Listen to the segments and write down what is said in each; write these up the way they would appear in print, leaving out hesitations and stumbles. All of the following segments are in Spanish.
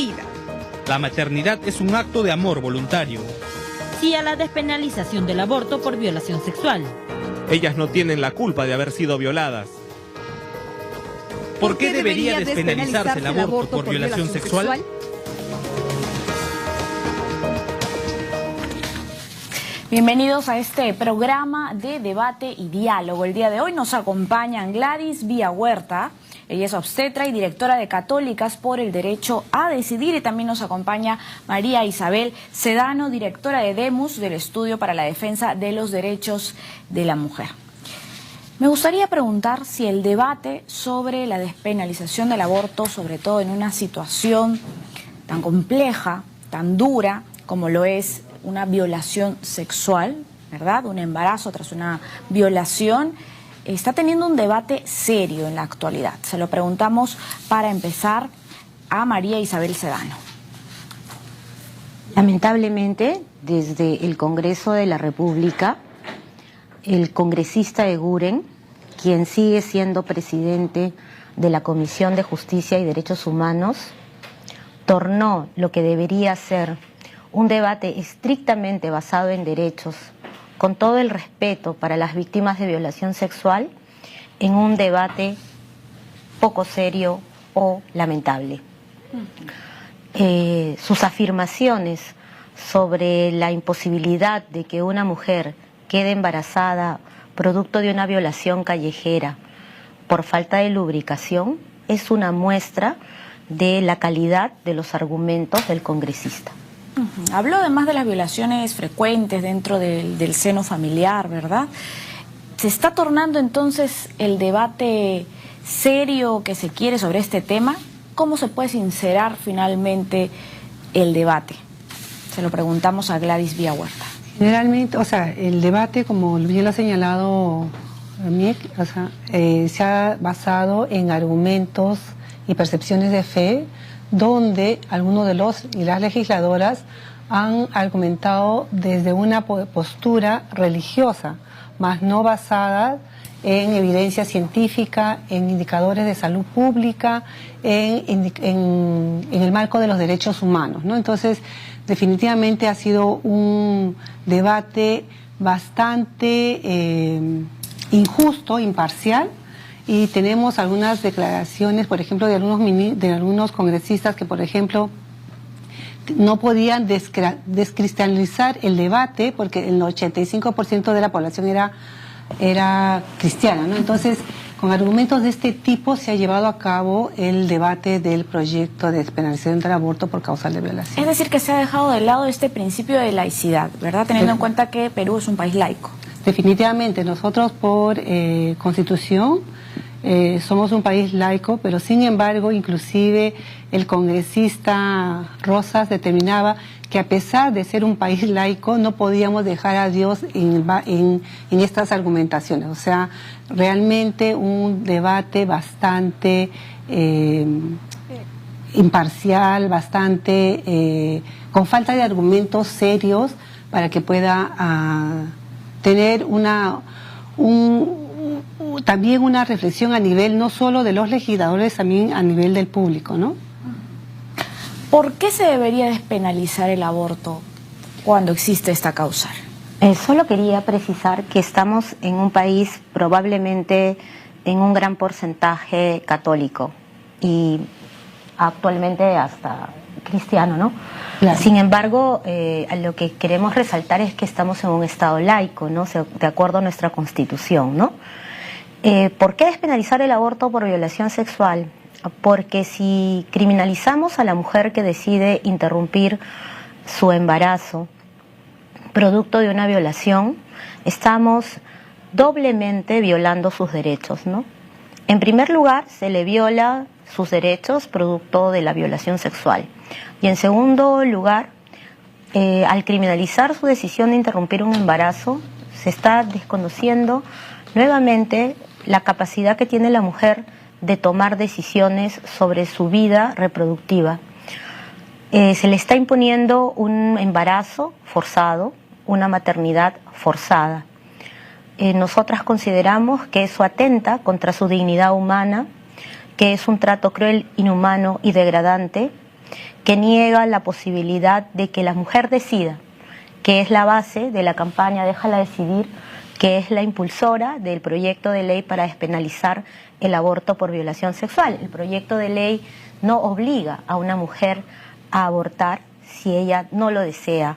vida. La maternidad es un acto de amor voluntario. Sí a la despenalización del aborto por violación sexual. Ellas no tienen la culpa de haber sido violadas. ¿Por qué debería despenalizarse el aborto por violación sexual? Bienvenidos a este programa de debate y diálogo. El día de hoy nos acompañan Gladys Villahuerta, ella es obstetra y directora de Católicas por el Derecho a Decidir, y también nos acompaña María Isabel Sedano, directora de DEMUS, del Estudio para la Defensa de los Derechos de la Mujer. Me gustaría preguntar si el debate sobre la despenalización del aborto, sobre todo en una situación tan compleja, tan dura como lo es una violación sexual, ¿verdad? Un embarazo tras una violación, está teniendo un debate serio en la actualidad. Se lo preguntamos para empezar a María Isabel Sedano. Lamentablemente, desde el Congreso de la República, el congresista Eguren, quien sigue siendo presidente de la Comisión de Justicia y Derechos Humanos, tornó lo que debería ser un debate estrictamente basado en derechos, con todo el respeto para las víctimas de violación sexual, en un debate poco serio o lamentable. Sus afirmaciones sobre la imposibilidad de que una mujer quede embarazada producto de una violación callejera por falta de lubricación es una muestra de la calidad de los argumentos del congresista. Habló además de las violaciones frecuentes dentro del seno familiar, ¿verdad? ¿Se está tornando entonces el debate serio que se quiere sobre este tema? ¿Cómo se puede sincerar finalmente el debate? Se lo preguntamos a Gladys Villahuerta. Generalmente, el debate, como bien lo ha señalado Miek, se ha basado en argumentos y percepciones de fe, donde algunos de los y las legisladoras han argumentado desde una postura religiosa, más no basada en evidencia científica, en indicadores de salud pública, en el marco de los derechos humanos, ¿no? Entonces, definitivamente ha sido un debate bastante injusto, imparcial, y tenemos algunas declaraciones, por ejemplo, de algunos congresistas que, por ejemplo, no podían descristalizar el debate porque el 85% de la población era cristiana, ¿no? Entonces, con argumentos de este tipo se ha llevado a cabo el debate del proyecto de despenalización del aborto por causal de violación. Es decir, que se ha dejado de lado este principio de laicidad, ¿verdad? Teniendo en cuenta que Perú es un país laico. Definitivamente, nosotros por Constitución somos un país laico, pero sin embargo, inclusive el congresista Rosas determinaba que a pesar de ser un país laico, no podíamos dejar a Dios en estas argumentaciones. O sea, realmente un debate bastante imparcial, bastante con falta de argumentos serios para que pueda tener también una reflexión a nivel no solo de los legisladores, también a nivel del público, ¿no? ¿Por qué se debería despenalizar el aborto cuando existe esta causal? Solo quería precisar que estamos en un país probablemente en un gran porcentaje católico y actualmente hasta cristiano, ¿no? Claro. Sin embargo, lo que queremos resaltar es que estamos en un estado laico, ¿no? De acuerdo a nuestra Constitución, ¿no? ¿Por qué despenalizar el aborto por violación sexual? Porque si criminalizamos a la mujer que decide interrumpir su embarazo producto de una violación, estamos doblemente violando sus derechos, ¿no? En primer lugar, se le viola sus derechos producto de la violación sexual. Y en segundo lugar, al criminalizar su decisión de interrumpir un embarazo, se está desconociendo nuevamente la capacidad que tiene la mujer de tomar decisiones sobre su vida reproductiva. Se le está imponiendo un embarazo forzado, una maternidad forzada. Nosotras consideramos que eso atenta contra su dignidad humana, que es un trato cruel, inhumano y degradante, que niega la posibilidad de que la mujer decida, que es la base de la campaña Déjala Decidir, que es la impulsora del proyecto de ley para despenalizar el aborto por violación sexual. El proyecto de ley no obliga a una mujer a abortar si ella no lo desea,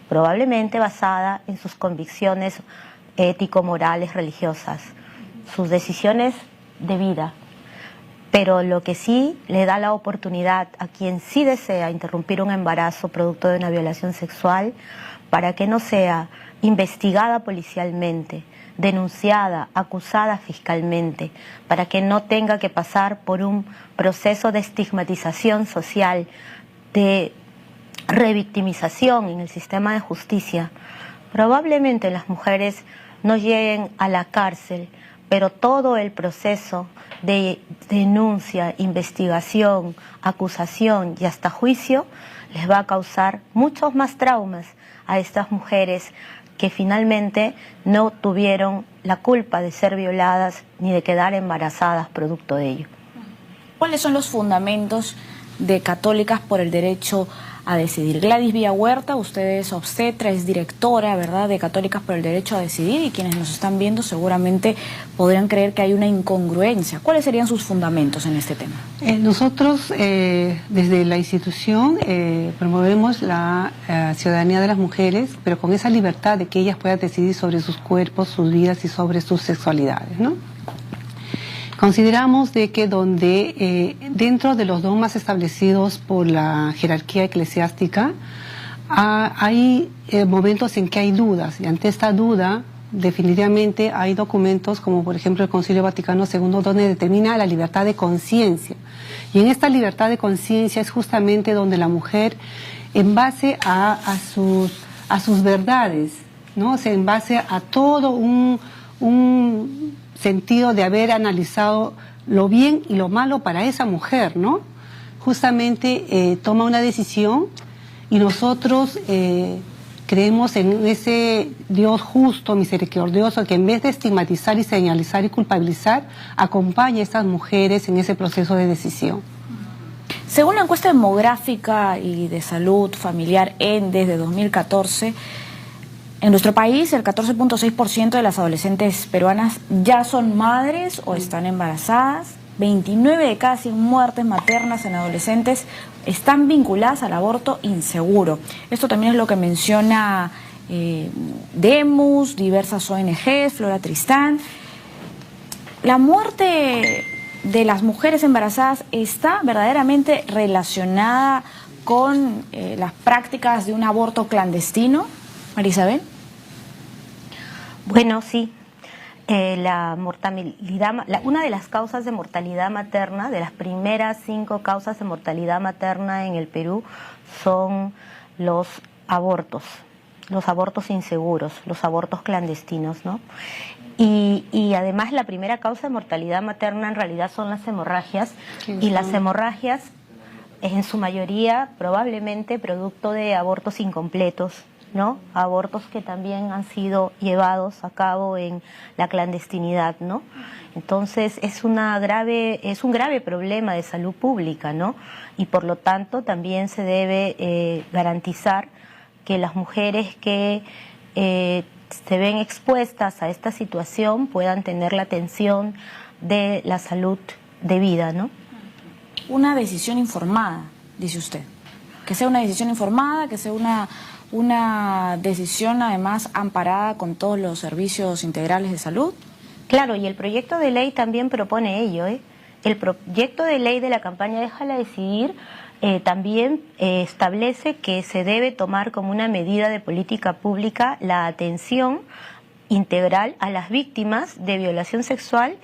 probablemente basada en sus convicciones ético-morales, religiosas, sus decisiones de vida. Pero lo que sí le da la oportunidad a quien sí desea interrumpir un embarazo producto de una violación sexual, para que no sea investigada policialmente, denunciada, acusada fiscalmente, para que no tenga que pasar por un proceso de estigmatización social, de revictimización en el sistema de justicia. Probablemente las mujeres no lleguen a la cárcel, pero todo el proceso de denuncia, investigación, acusación y hasta juicio les va a causar muchos más traumas a estas mujeres que finalmente no tuvieron la culpa de ser violadas ni de quedar embarazadas producto de ello. ¿Cuáles son los fundamentos de Católicas por el Derecho a Decidir? Gladys Villahuerta, usted es obstetra, es directora, ¿verdad?, de Católicas por el Derecho a Decidir, y quienes nos están viendo seguramente podrían creer que hay una incongruencia. ¿Cuáles serían sus fundamentos en este tema? Nosotros, desde la institución, promovemos la ciudadanía de las mujeres, pero con esa libertad de que ellas puedan decidir sobre sus cuerpos, sus vidas y sobre sus sexualidades, ¿no? Consideramos de que dentro de los dogmas establecidos por la jerarquía eclesiástica, hay momentos en que hay dudas, y ante esta duda definitivamente hay documentos como por ejemplo el Concilio Vaticano II, donde determina la libertad de conciencia, y en esta libertad de conciencia es justamente donde la mujer, en base a sus verdades, ¿no? O sea, en base a todo un sentido de haber analizado lo bien y lo malo para esa mujer, ¿no? Justamente toma una decisión, y nosotros creemos en ese Dios justo, misericordioso, que en vez de estigmatizar y señalizar y culpabilizar, acompaña a estas mujeres en ese proceso de decisión. Según la encuesta demográfica y de salud familiar ENDES de 2014, en nuestro país, el 14.6% de las adolescentes peruanas ya son madres o están embarazadas. 29 de cada 100 muertes maternas en adolescentes están vinculadas al aborto inseguro. Esto también es lo que menciona Demus, diversas ONGs, Flora Tristán. ¿La muerte de las mujeres embarazadas está verdaderamente relacionada con las prácticas de un aborto clandestino, María Isabel? Bueno, sí. La mortalidad, una de las causas de mortalidad materna, de las primeras 5 causas de mortalidad materna en el Perú, son los abortos inseguros, los abortos clandestinos, ¿no? Y además la primera causa de mortalidad materna en realidad son las hemorragias, y las hemorragias en su mayoría probablemente producto de abortos incompletos, ¿no? Abortos que también han sido llevados a cabo en la clandestinidad, ¿no? Entonces es un grave problema de salud pública, ¿no? Y por lo tanto también se debe garantizar que las mujeres que se ven expuestas a esta situación puedan tener la atención de la salud debida, ¿no? Una decisión informada, dice usted. Que sea una decisión informada, que sea una decisión además amparada con todos los servicios integrales de salud. Claro, y el proyecto de ley también propone ello, ¿eh? El proyecto de ley de la campaña Déjala Decidir también establece que se debe tomar como una medida de política pública la atención integral a las víctimas de violación sexual,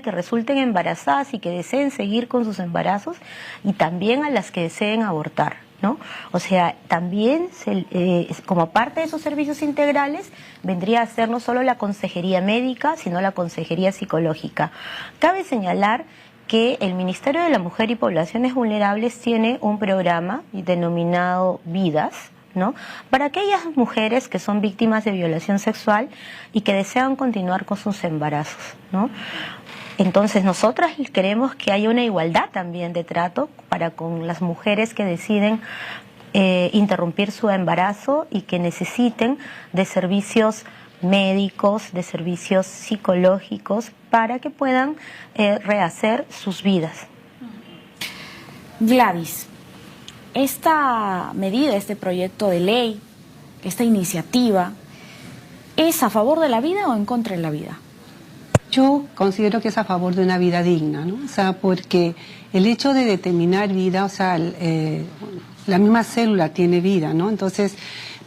que resulten embarazadas y que deseen seguir con sus embarazos, y también a las que deseen abortar, ¿no? O sea, también como parte de esos servicios integrales vendría a ser no solo la consejería médica, sino la consejería psicológica. Cabe señalar que el Ministerio de la Mujer y Poblaciones Vulnerables tiene un programa denominado Vidas, ¿no?, para aquellas mujeres que son víctimas de violación sexual y que desean continuar con sus embarazos, ¿no? Entonces nosotras queremos que haya una igualdad también de trato para con las mujeres que deciden interrumpir su embarazo y que necesiten de servicios médicos, de servicios psicológicos para que puedan rehacer sus vidas. Gladys, esta medida, este proyecto de ley, esta iniciativa, ¿es a favor de la vida o en contra de la vida? Yo considero que es a favor de una vida digna, ¿no? O sea, porque el hecho de determinar vida, o sea, la misma célula tiene vida, ¿no? Entonces,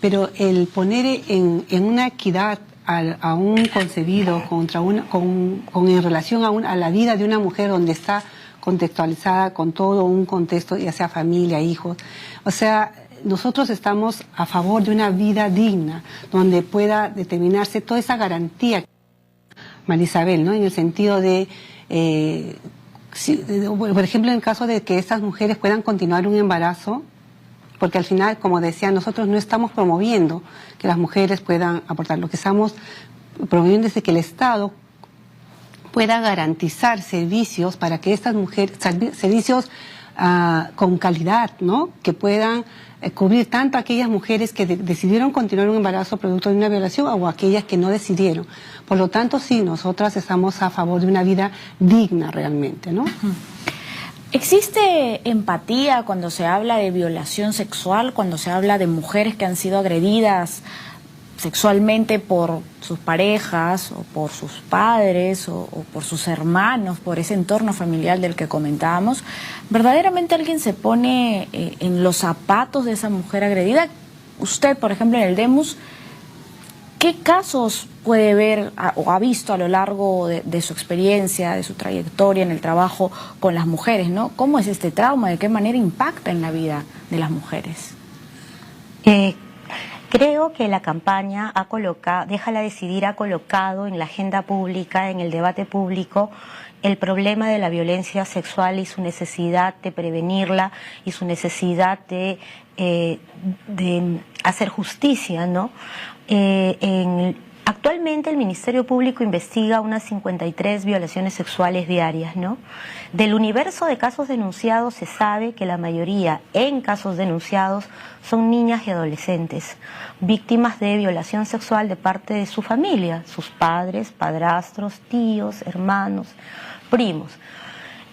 pero el poner en una equidad a un concebido en relación a la vida de una mujer donde está contextualizada con todo un contexto, ya sea familia, hijos, o sea, nosotros estamos a favor de una vida digna, donde pueda determinarse toda esa garantía, Marisabel, ¿no? En el sentido de, por ejemplo, en el caso de que estas mujeres puedan continuar un embarazo, porque al final, como decía, nosotros no estamos promoviendo que las mujeres puedan aportar, lo que estamos promoviendo es que el Estado pueda garantizar servicios para que estas mujeres, servicios con calidad, ¿no? Que puedan cubrir tanto a aquellas mujeres que decidieron continuar un embarazo producto de una violación o aquellas que no decidieron. Por lo tanto, sí, nosotras estamos a favor de una vida digna realmente, ¿no? ¿Existe empatía cuando se habla de violación sexual, cuando se habla de mujeres que han sido agredidas sexualmente por sus parejas o por sus padres o por sus hermanos, por ese entorno familiar del que comentábamos? ¿Verdaderamente alguien se pone en los zapatos de esa mujer agredida? Usted, por ejemplo, en el DEMUS, ¿qué casos puede ver o ha visto a lo largo de su experiencia, de su trayectoria en el trabajo con las mujeres, ¿no? ¿Cómo es este trauma? ¿De qué manera impacta en la vida de las mujeres? Creo que la campaña Déjala Decidir ha colocado en la agenda pública, en el debate público, el problema de la violencia sexual y su necesidad de prevenirla y su necesidad de hacer justicia, ¿no? Actualmente el Ministerio Público investiga unas 53 violaciones sexuales diarias, ¿no? Del universo de casos denunciados se sabe que la mayoría en casos denunciados son niñas y adolescentes, víctimas de violación sexual de parte de su familia, sus padres, padrastros, tíos, hermanos, primos,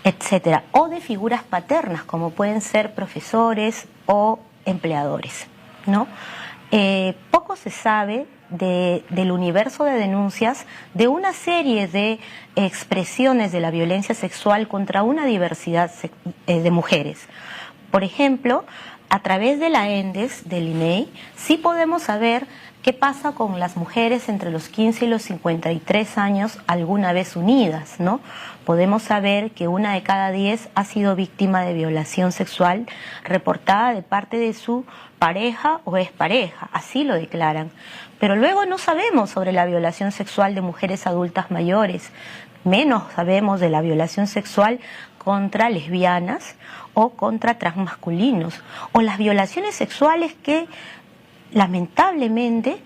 etcétera, o de figuras paternas como pueden ser profesores o empleadores, ¿no? Poco se sabe del universo de denuncias de una serie de expresiones de la violencia sexual contra una diversidad de mujeres. Por ejemplo, a través de la ENDES, del INEI, sí podemos saber qué pasa con las mujeres entre los 15 y los 53 años alguna vez unidas, ¿no? Podemos saber que 1 de cada 10 ha sido víctima de violación sexual reportada de parte de su pareja o expareja, así lo declaran. Pero luego no sabemos sobre la violación sexual de mujeres adultas mayores, menos sabemos de la violación sexual contra lesbianas o contra transmasculinos, o las violaciones sexuales que lamentablemente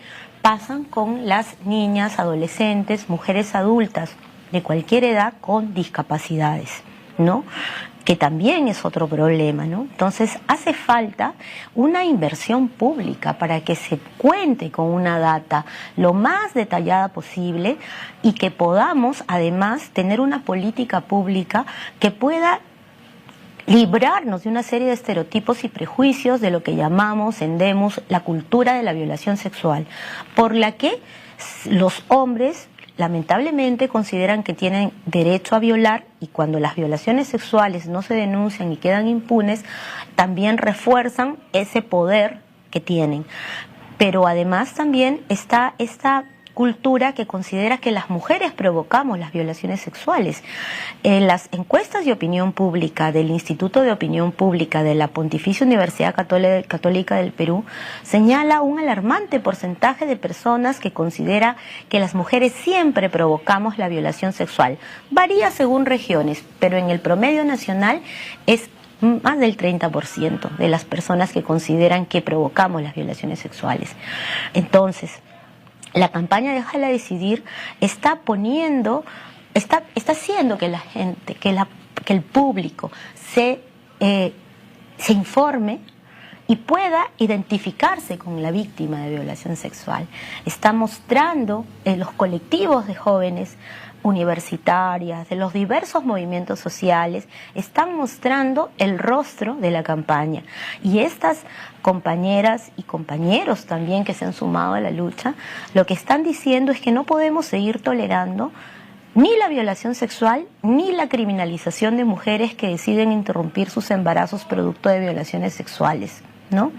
pasan con las niñas, adolescentes, mujeres adultas de cualquier edad con discapacidades, ¿no? Que también es otro problema, ¿no? Entonces hace falta una inversión pública para que se cuente con una data lo más detallada posible y que podamos además tener una política pública que pueda librarnos de una serie de estereotipos y prejuicios de lo que llamamos en DEMUS la cultura de la violación sexual, por la que los hombres lamentablemente consideran que tienen derecho a violar, y cuando las violaciones sexuales no se denuncian y quedan impunes, también refuerzan ese poder que tienen. Pero además también está esta cultura que considera que las mujeres provocamos las violaciones sexuales. Las encuestas de opinión pública del Instituto de Opinión Pública de la Pontificia Universidad Católica del Perú señala un alarmante porcentaje de personas que considera que las mujeres siempre provocamos la violación sexual. Varía según regiones, pero en el promedio nacional es más del 30% de las personas que consideran que provocamos las violaciones sexuales. Entonces, la campaña Déjala Decidir está poniendo está haciendo que la gente, que el público se informe y pueda identificarse con la víctima de violación sexual. Está mostrando los colectivos de jóvenes universitarias, de los diversos movimientos sociales, están mostrando el rostro de la campaña. Y estas compañeras y compañeros también que se han sumado a la lucha, lo que están diciendo es que no podemos seguir tolerando ni la violación sexual, ni la criminalización de mujeres que deciden interrumpir sus embarazos producto de violaciones sexuales, ¿no?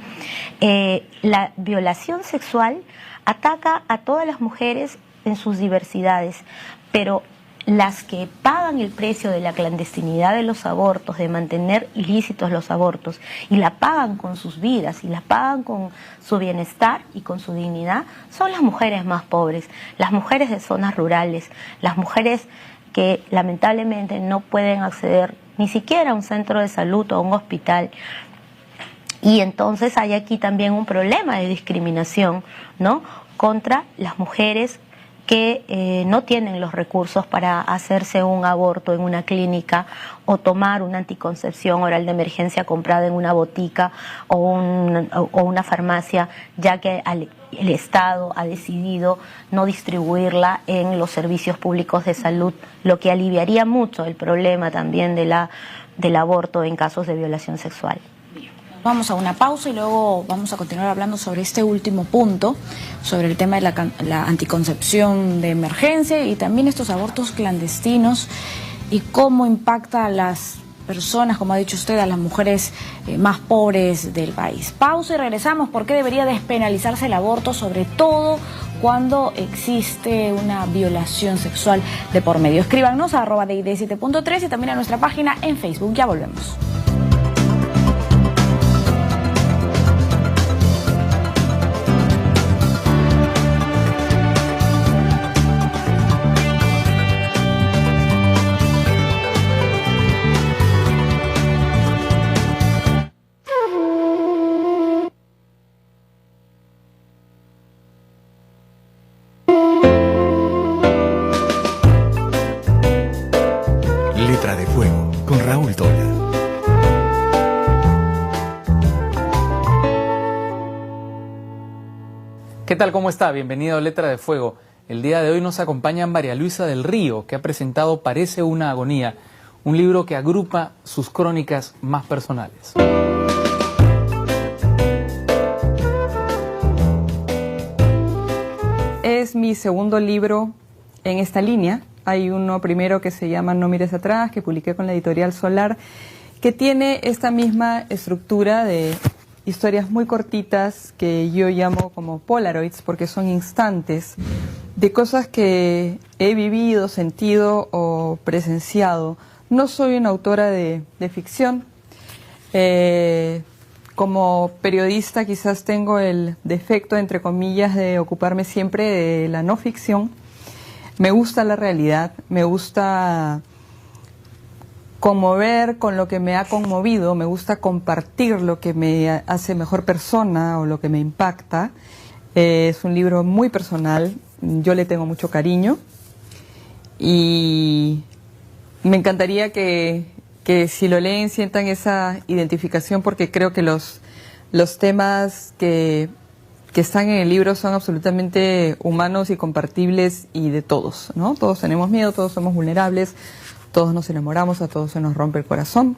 La violación sexual ataca a todas las mujeres en sus diversidades, pero las que pagan el precio de la clandestinidad de los abortos, de mantener ilícitos los abortos, y la pagan con sus vidas, y la pagan con su bienestar y con su dignidad, son las mujeres más pobres, las mujeres de zonas rurales, las mujeres que lamentablemente no pueden acceder ni siquiera a un centro de salud o a un hospital. Y entonces hay aquí también un problema de discriminación, ¿no?, contra las mujeres que no tienen los recursos para hacerse un aborto en una clínica o tomar una anticoncepción oral de emergencia comprada en una botica o una farmacia, ya que el Estado ha decidido no distribuirla en los servicios públicos de salud, lo que aliviaría mucho el problema también del aborto en casos de violación sexual. Vamos a una pausa y luego vamos a continuar hablando sobre este último punto, sobre el tema de la anticoncepción de emergencia y también estos abortos clandestinos y cómo impacta a las personas, como ha dicho usted, a las mujeres más pobres del país. Pausa y regresamos. ¿Por qué debería despenalizarse el aborto, sobre todo cuando existe una violación sexual de por medio? Escríbanos a @DID7.3 y también a nuestra página en Facebook. Ya volvemos. Letra de Fuego, con Raúl Tola. ¿Qué tal? ¿Cómo está? Bienvenido a Letra de Fuego. El día de hoy nos acompaña María Luisa del Río, que ha presentado Parece una agonía, un libro que agrupa sus crónicas más personales. Es mi segundo libro en esta línea. Hay uno primero que se llama No mires atrás, que publiqué con la editorial Solar, que tiene esta misma estructura de historias muy cortitas que yo llamo como Polaroids, porque son instantes de cosas que he vivido, sentido o presenciado. No soy una autora de ficción. Como periodista quizás tengo el defecto, entre comillas, de ocuparme siempre de la no ficción. Me gusta la realidad, me gusta conmover con lo que me ha conmovido, me gusta compartir lo que me hace mejor persona o lo que me impacta. Es un libro muy personal, yo le tengo mucho cariño y me encantaría que si lo leen sientan esa identificación, porque creo que los temas que están en el libro son absolutamente humanos y compartibles y de todos, ¿no? Todos tenemos miedo, todos somos vulnerables, todos nos enamoramos, a todos se nos rompe el corazón,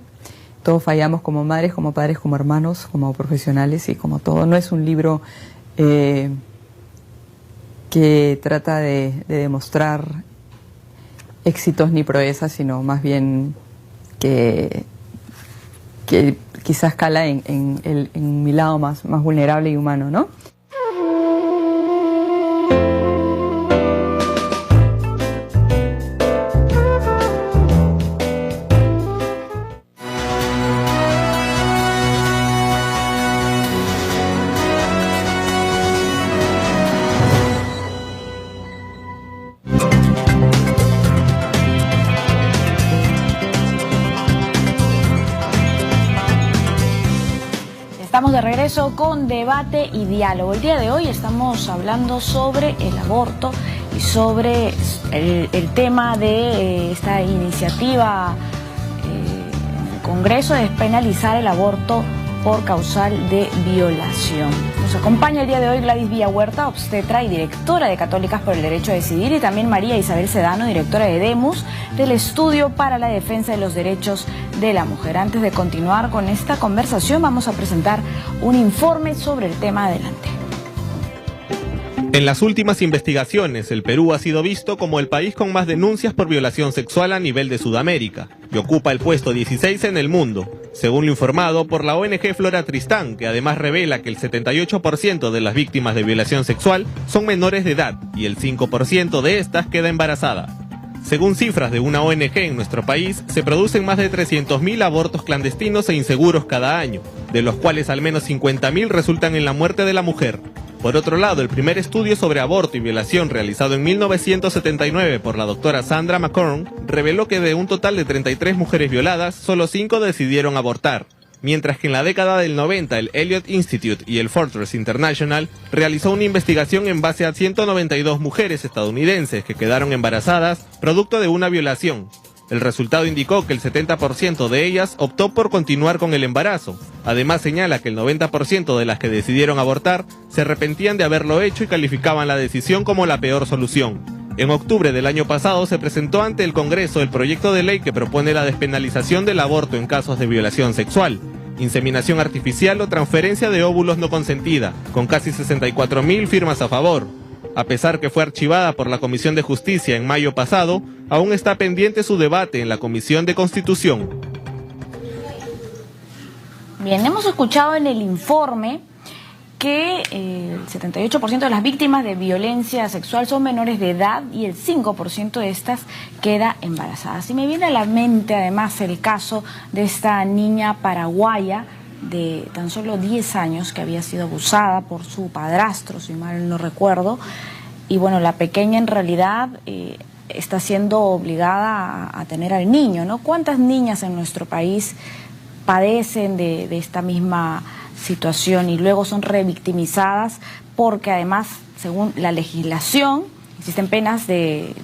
todos fallamos como madres, como padres, como hermanos, como profesionales y como todo. No es un libro que trata de demostrar éxitos ni proezas, sino más bien que quizás cala en mi lado más vulnerable y humano, ¿no? Estamos de regreso con Debate y Diálogo. El día de hoy estamos hablando sobre el aborto y sobre el tema de esta iniciativa en el Congreso de despenalizar el aborto por causal de violación. Nos acompaña el día de hoy Gladys Villahuerta, obstetra y directora de Católicas por el Derecho a Decidir, y también María Isabel Sedano, directora de DEMUS, del Estudio para la Defensa de los Derechos de la Mujer. Antes de continuar con esta conversación, vamos a presentar un informe sobre el tema. Adelante. En las últimas investigaciones, el Perú ha sido visto como el país con más denuncias por violación sexual a nivel de Sudamérica, y ocupa el puesto 16 en el mundo, según lo informado por la ONG Flora Tristán, que además revela que el 78% de las víctimas de violación sexual son menores de edad, y el 5% de estas queda embarazada. Según cifras de una ONG en nuestro país, se producen más de 300.000 abortos clandestinos e inseguros cada año, de los cuales al menos 50.000 resultan en la muerte de la mujer. Por otro lado, el primer estudio sobre aborto y violación realizado en 1979 por la doctora Sandra McCorn reveló que de un total de 33 mujeres violadas, solo 5 decidieron abortar. Mientras que en la década del 90 el Elliott Institute y el Fortress International realizó una investigación en base a 192 mujeres estadounidenses que quedaron embarazadas producto de una violación. El resultado indicó que el 70% de ellas optó por continuar con el embarazo. Además señala que el 90% de las que decidieron abortar se arrepentían de haberlo hecho y calificaban la decisión como la peor solución. En octubre del año pasado se presentó ante el Congreso el proyecto de ley que propone la despenalización del aborto en casos de violación sexual, inseminación artificial o transferencia de óvulos no consentida, con casi 64.000 firmas a favor. A pesar que fue archivada por la Comisión de Justicia en mayo pasado, aún está pendiente su debate en la Comisión de Constitución. Bien, hemos escuchado en el informe que el 78% de las víctimas de violencia sexual son menores de edad y el 5% de estas queda embarazada. Y me viene a la mente además el caso de esta niña paraguaya de tan solo 10 años que había sido abusada por su padrastro, si mal no recuerdo, y bueno, la pequeña en realidad está siendo obligada a tener al niño, ¿no? ¿Cuántas niñas en nuestro país padecen de esta misma situación y luego son revictimizadas? Porque además, según la legislación, existen penas de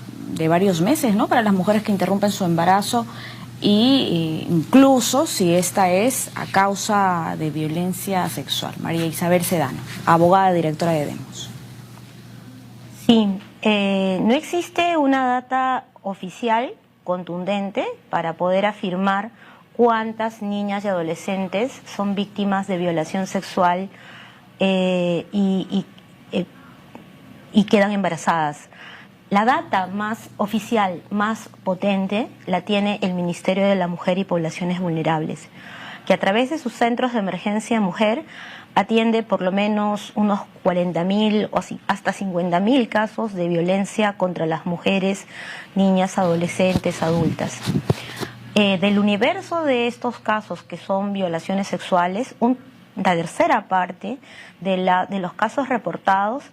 varios meses, ¿no?, para las mujeres que interrumpen su embarazo, y incluso si esta es a causa de violencia sexual. María Isabel Sedano, abogada directora de DEMUS. Sí, no existe una data oficial contundente para poder afirmar cuántas niñas y adolescentes son víctimas de violación sexual y quedan embarazadas. La data más oficial, más potente, la tiene el Ministerio de la Mujer y Poblaciones Vulnerables, que a través de sus centros de emergencia mujer atiende por lo menos unos 40.000 o hasta 50.000 casos de violencia contra las mujeres, niñas, adolescentes, adultas. Del universo de estos casos que son violaciones sexuales, la tercera parte de los casos reportados,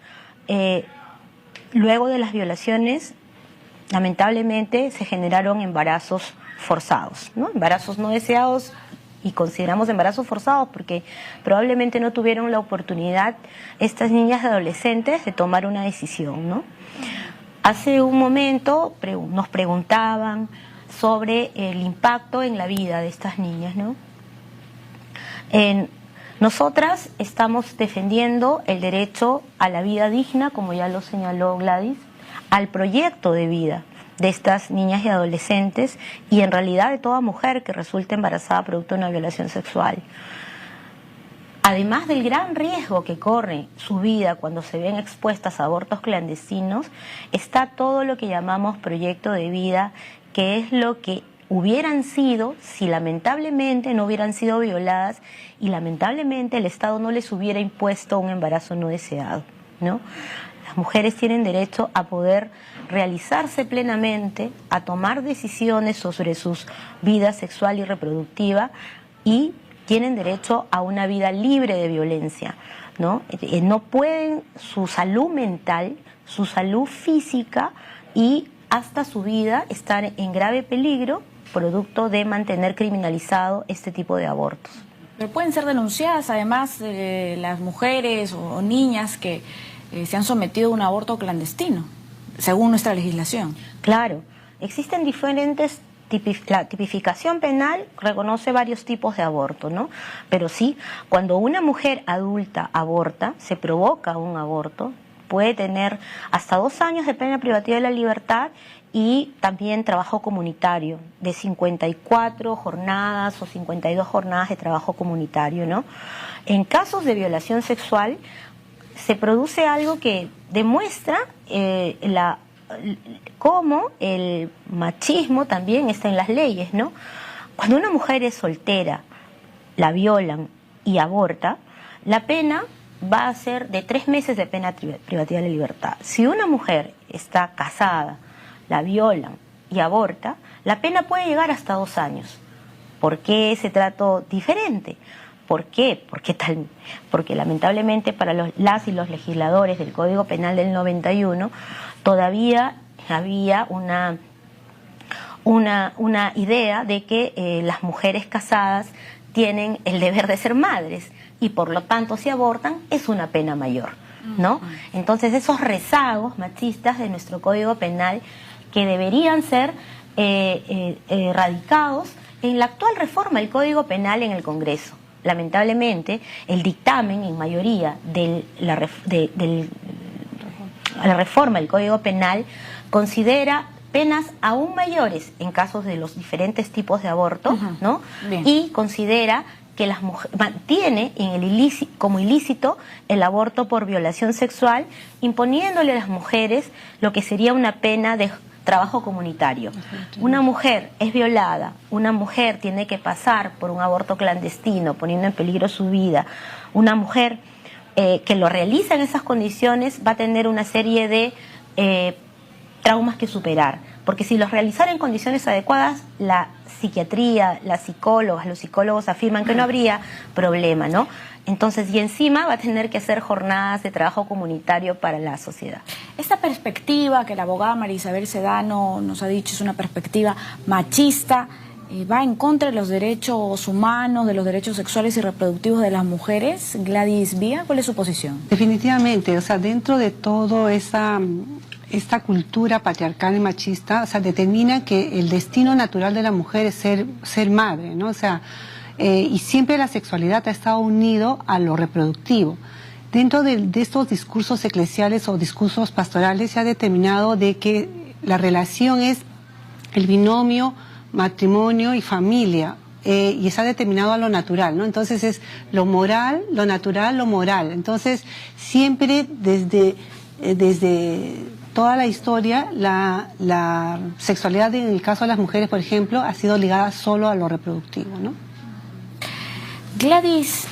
luego de las violaciones, lamentablemente se generaron embarazos forzados, ¿no? Embarazos no deseados, y consideramos embarazos forzados porque probablemente no tuvieron la oportunidad estas niñas y adolescentes de tomar una decisión, ¿no? Hace un momento nos preguntaban sobre el impacto en la vida de estas niñas, ¿no? Nosotras estamos defendiendo el derecho a la vida digna, como ya lo señaló Gladys, al proyecto de vida de estas niñas y adolescentes, y en realidad de toda mujer que resulte embarazada producto de una violación sexual. Además del gran riesgo que corre su vida cuando se ven expuestas a abortos clandestinos, está todo lo que llamamos proyecto de vida, que es lo que hubieran sido si lamentablemente no hubieran sido violadas y lamentablemente el Estado no les hubiera impuesto un embarazo no deseado, ¿no? Las mujeres tienen derecho a poder realizarse plenamente, a tomar decisiones sobre su vida sexual y reproductiva, y tienen derecho a una vida libre de violencia, ¿no? No pueden su salud mental, su salud física y hasta su vida estar en grave peligro producto de mantener criminalizado este tipo de abortos. Pero pueden ser denunciadas además las mujeres o niñas que se han sometido a un aborto clandestino. según nuestra legislación. Claro, existen diferentes la tipificación penal reconoce varios tipos de aborto, ¿no? Pero sí, cuando una mujer adulta aborta, se provoca un aborto, puede tener hasta 2 años de pena privativa de la libertad y también trabajo comunitario, de 54 jornadas o 52 jornadas de trabajo comunitario, ¿no? En casos de violación sexual, se produce algo que demuestra cómo el machismo también está en las leyes, ¿no? Cuando una mujer es soltera, la violan y aborta, la pena va a ser de 3 meses de pena privativa de la libertad. Si una mujer está casada, la violan y aborta, la pena puede llegar hasta 2 años. ¿Por qué ese trato diferente? ¿Por qué? Porque lamentablemente para las y los legisladores del Código Penal del 91 todavía había una idea de que las mujeres casadas tienen el deber de ser madres y por lo tanto si abortan es una pena mayor, ¿no? Entonces esos rezagos machistas de nuestro Código Penal que deberían ser erradicados en la actual reforma del Código Penal en el Congreso. Lamentablemente, el dictamen en mayoría de la reforma del Código Penal considera penas aún mayores en casos de los diferentes tipos de aborto, ¿no? Bien. Y considera que las mujeres mantiene como ilícito el aborto por violación sexual, imponiéndole a las mujeres lo que sería una pena de trabajo comunitario. Una mujer es violada, una mujer tiene que pasar por un aborto clandestino, poniendo en peligro su vida. Una mujer que lo realiza en esas condiciones va a tener una serie de traumas que superar, porque si los realizara en condiciones adecuadas, la psiquiatría, las psicólogas, los psicólogos afirman que no habría problema, ¿no? Entonces, y encima va a tener que hacer jornadas de trabajo comunitario para la sociedad. Esta perspectiva que la abogada María Isabel Sedano nos ha dicho es una perspectiva machista, va en contra de los derechos humanos, de los derechos sexuales y reproductivos de las mujeres. Gladys Vía, ¿cuál es su posición? Definitivamente, o sea, dentro de todo esta cultura patriarcal y machista, o sea, determina que el destino natural de la mujer es ser madre, ¿no? O sea, y siempre la sexualidad ha estado unido a lo reproductivo. Dentro de estos discursos eclesiales o discursos pastorales se ha determinado de que la relación es el binomio matrimonio y familia, y está determinado a lo natural, ¿no? Entonces es lo moral, lo natural, lo moral. Entonces siempre desde toda la historia la sexualidad en el caso de las mujeres, por ejemplo, ha sido ligada solo a lo reproductivo, ¿no? Gladys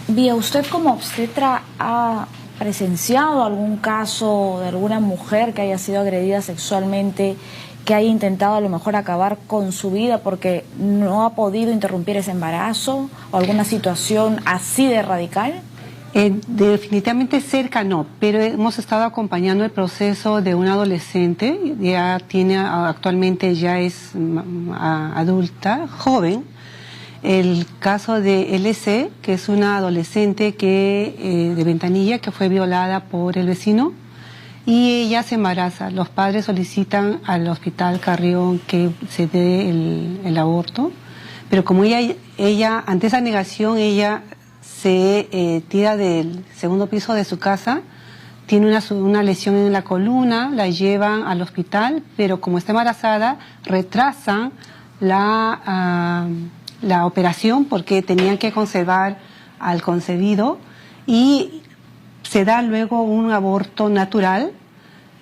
Vía, ¿usted como obstetra ha presenciado algún caso de alguna mujer que haya sido agredida sexualmente, que haya intentado a lo mejor acabar con su vida porque no ha podido interrumpir ese embarazo, o alguna situación así de radical? Definitivamente cerca no, pero hemos estado acompañando el proceso de una adolescente, actualmente ya es adulta, joven. El caso de LC, que es una adolescente de Ventanilla, que fue violada por el vecino, y ella se embaraza. Los padres solicitan al Hospital Carrión que se dé el aborto, pero como ella ante esa negación, ella se tira del segundo piso de su casa, tiene una lesión en la columna, la llevan al hospital, pero como está embarazada, retrasan la operación porque tenían que conservar al concebido y se da luego un aborto natural.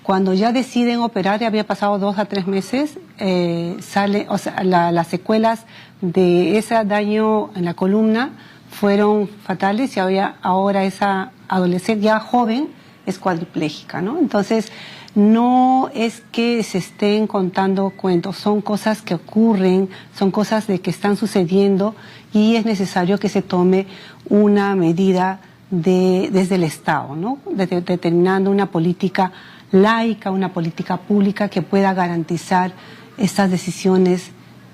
Cuando ya deciden operar, ya había pasado 2 a 3 meses, las secuelas de ese daño en la columna fueron fatales y ahora esa adolescente ya joven es cuadriplégica, ¿no? Entonces, no es que se estén contando cuentos, son cosas que ocurren, son cosas que están sucediendo y es necesario que se tome una medida desde el Estado, ¿no? Determinando una política laica, una política pública que pueda garantizar estas decisiones,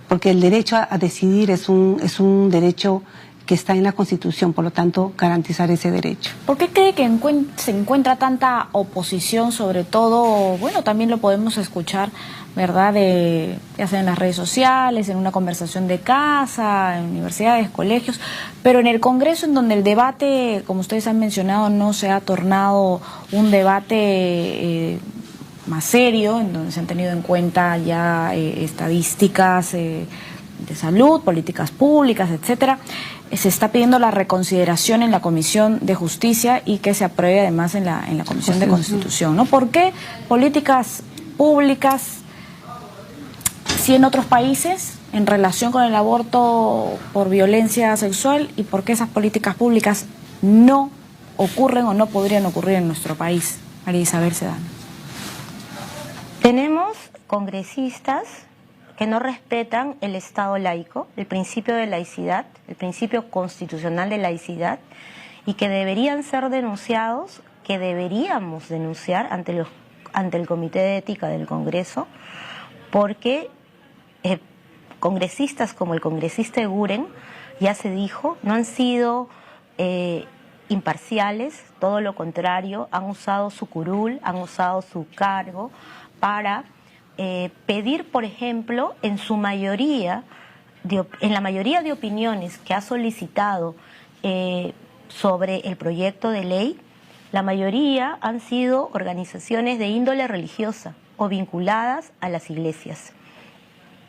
porque el derecho a decidir es un derecho que está en la Constitución, por lo tanto, garantizar ese derecho. ¿Por qué cree que se encuentra tanta oposición, sobre todo, bueno, también lo podemos escuchar, ¿verdad?, ya sea en las redes sociales, en una conversación de casa, en universidades, colegios, pero en el Congreso, en donde el debate, como ustedes han mencionado, no se ha tornado un debate más serio, en donde se han tenido en cuenta ya estadísticas de salud, políticas públicas, etcétera? Se está pidiendo la reconsideración en la Comisión de Justicia y que se apruebe además en la Comisión de Constitución, ¿no? ¿Por qué políticas públicas sí en otros países en relación con el aborto por violencia sexual, y por qué esas políticas públicas no ocurren o no podrían ocurrir en nuestro país? María Isabel Sedano. Tenemos congresistas que no respetan el Estado laico, el principio de laicidad, el principio constitucional de laicidad, y que deberían ser denunciados, que deberíamos denunciar ante el Comité de Ética del Congreso, porque congresistas como el congresista Eguren, ya se dijo, no han sido imparciales, todo lo contrario, han usado su curul, han usado su cargo para pedir, por ejemplo, en la mayoría de opiniones que ha solicitado sobre el proyecto de ley, la mayoría han sido organizaciones de índole religiosa o vinculadas a las iglesias,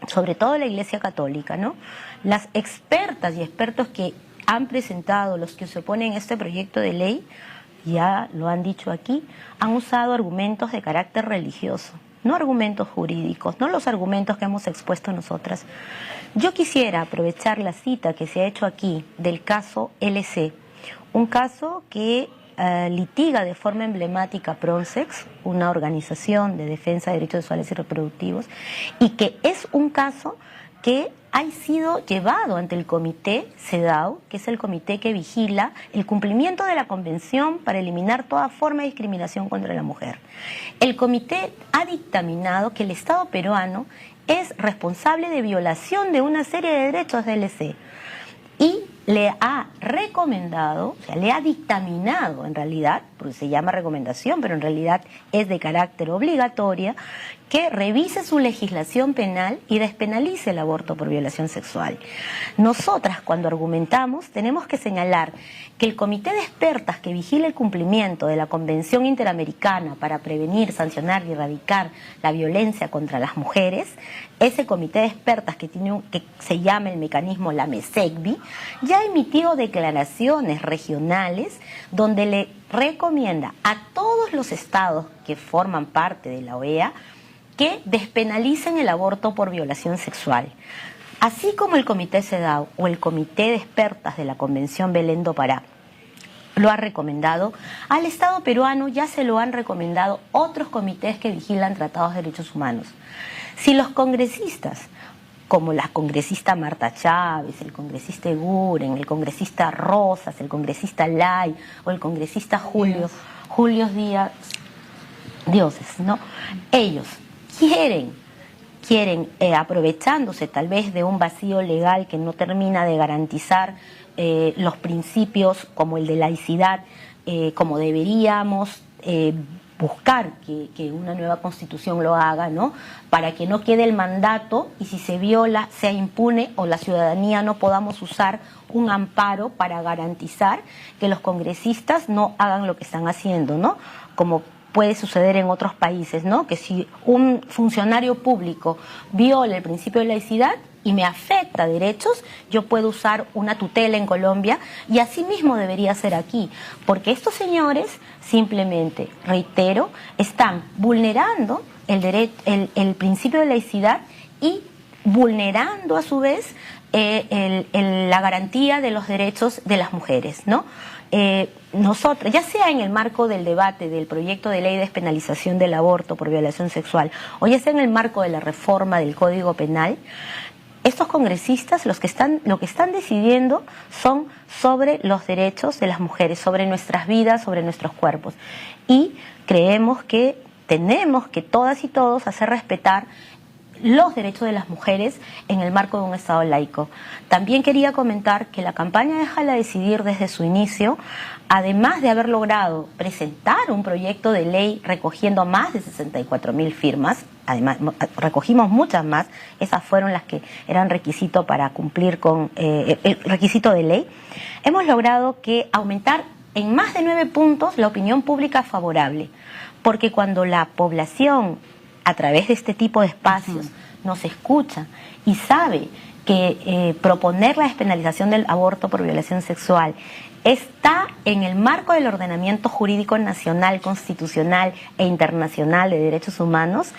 sobre todo la Iglesia Católica, ¿no? Las expertas y expertos que han presentado, los que se oponen a este proyecto de ley, ya lo han dicho aquí, han usado argumentos de carácter religioso, no argumentos jurídicos, no los argumentos que hemos expuesto nosotras. Yo quisiera aprovechar la cita que se ha hecho aquí del caso LC, un caso que litiga de forma emblemática Pronsex, una organización de defensa de derechos sexuales y reproductivos, y que es un caso que ha sido llevado ante el Comité CEDAW, que es el comité que vigila el cumplimiento de la Convención para eliminar toda forma de discriminación contra la mujer. El comité ha dictaminado que el Estado peruano es responsable de violación de una serie de derechos del LC y le ha recomendado, o sea, le ha dictaminado en realidad, porque se llama recomendación, pero en realidad es de carácter obligatoria, que revise su legislación penal y despenalice el aborto por violación sexual. Nosotras, cuando argumentamos, tenemos que señalar que el Comité de Expertas que vigila el cumplimiento de la Convención Interamericana para prevenir, sancionar y erradicar la violencia contra las mujeres, ese Comité de Expertas que se llama el mecanismo la MESECBI, ya ha emitido declaraciones regionales donde le recomienda a todos los estados que forman parte de la OEA que despenalicen el aborto por violación sexual. Así como el Comité CEDAW o el Comité de Expertas de la Convención Belén do Pará lo ha recomendado, al Estado peruano ya se lo han recomendado otros comités que vigilan tratados de derechos humanos. Si los congresistas, como la congresista Marta Chávez, el congresista Eguren, el congresista Rosas, el congresista Lai o el congresista Julio Díaz Dioses, ¿no? Ellos quieren aprovechándose tal vez de un vacío legal que no termina de garantizar los principios como el de laicidad, como deberíamos buscar que una nueva constitución lo haga, ¿no? Para que no quede el mandato y si se viola sea impune o la ciudadanía no podamos usar un amparo para garantizar que los congresistas no hagan lo que están haciendo, ¿no? Como puede suceder en otros países, ¿no? Que si un funcionario público viola el principio de laicidad y me afecta derechos, yo puedo usar una tutela en Colombia y así mismo debería ser aquí, porque estos señores simplemente, reitero, están vulnerando el principio de laicidad y vulnerando a su vez la garantía de los derechos de las mujeres, ¿no? Nosotros, ya sea en el marco del debate del proyecto de ley de despenalización del aborto por violación sexual o ya sea en el marco de la reforma del Código Penal, estos congresistas lo que están decidiendo son sobre los derechos de las mujeres, sobre nuestras vidas, sobre nuestros cuerpos. Y creemos que tenemos que todas y todos hacer respetar los derechos de las mujeres en el marco de un Estado laico. También quería comentar que la campaña Déjala Decidir desde su inicio, además de haber logrado presentar un proyecto de ley recogiendo más de 64.000 firmas, además recogimos muchas más, esas fueron las que eran requisito para cumplir con el requisito de ley, hemos logrado que aumentar en más de 9 puntos la opinión pública favorable, porque cuando la población a través de este tipo de espacios nos escucha y sabe que proponer la despenalización del aborto por violación sexual está en el marco del ordenamiento jurídico nacional, constitucional e internacional de derechos humanos,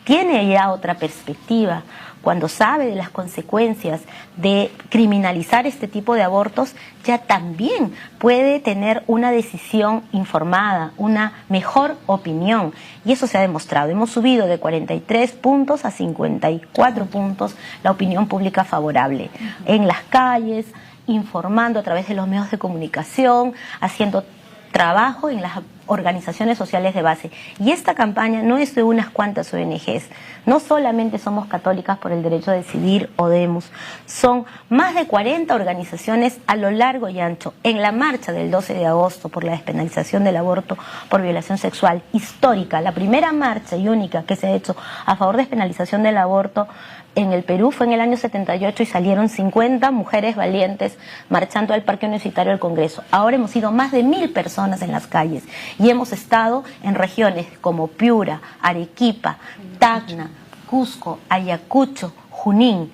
tiene ya otra perspectiva. Cuando sabe de las consecuencias de criminalizar este tipo de abortos, ya también puede tener una decisión informada, una mejor opinión. Y eso se ha demostrado. Hemos subido de 43 puntos a 54 puntos la opinión pública favorable. En las calles, informando a través de los medios de comunicación, haciendo trabajo en las organizaciones sociales de base. Y esta campaña no es de unas cuantas ONGs. No solamente somos Católicas por el Derecho a Decidir o Demos, son más de 40 organizaciones a lo largo y ancho. En la marcha del 12 de agosto por la despenalización del aborto por violación sexual, histórica, la primera marcha y única que se ha hecho a favor de despenalización del aborto en el Perú fue en el año 78 y salieron 50 mujeres valientes marchando al Parque Universitario del Congreso. Ahora hemos ido más de 1000 personas en las calles y hemos estado en regiones como Piura, Arequipa, Tacna, Cusco, Ayacucho, Junín.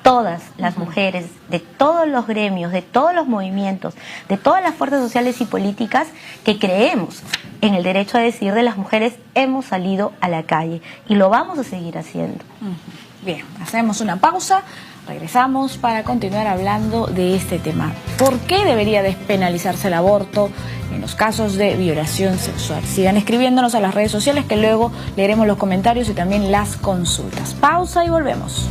Todas las mujeres de todos los gremios, de todos los movimientos, de todas las fuerzas sociales y políticas que creemos en el derecho a decidir de las mujeres, hemos salido a la calle y lo vamos a seguir haciendo. Bien, hacemos una pausa, regresamos para continuar hablando de este tema. ¿Por qué debería despenalizarse el aborto en los casos de violación sexual? Sigan escribiéndonos a las redes sociales que luego leeremos los comentarios y también las consultas. Pausa y volvemos.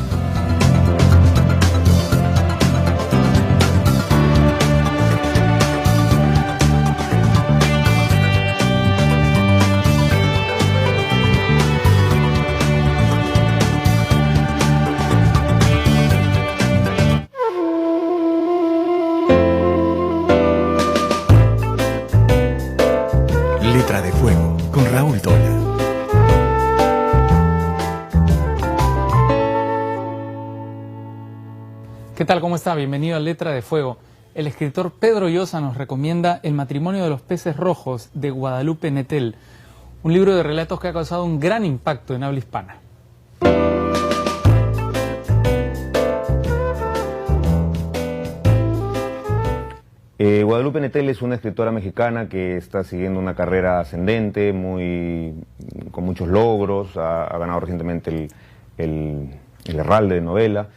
Letra de Fuego, con Raúl Tola. ¿Qué tal? ¿Cómo está? Bienvenido a Letra de Fuego. El escritor Pedro Llosa nos recomienda El matrimonio de los peces rojos, de Guadalupe Nettel, un libro de relatos que ha causado un gran impacto en habla hispana. Guadalupe Nettel es una escritora mexicana que está siguiendo una carrera ascendente, con muchos logros, ha ganado recientemente el Herralde de novela,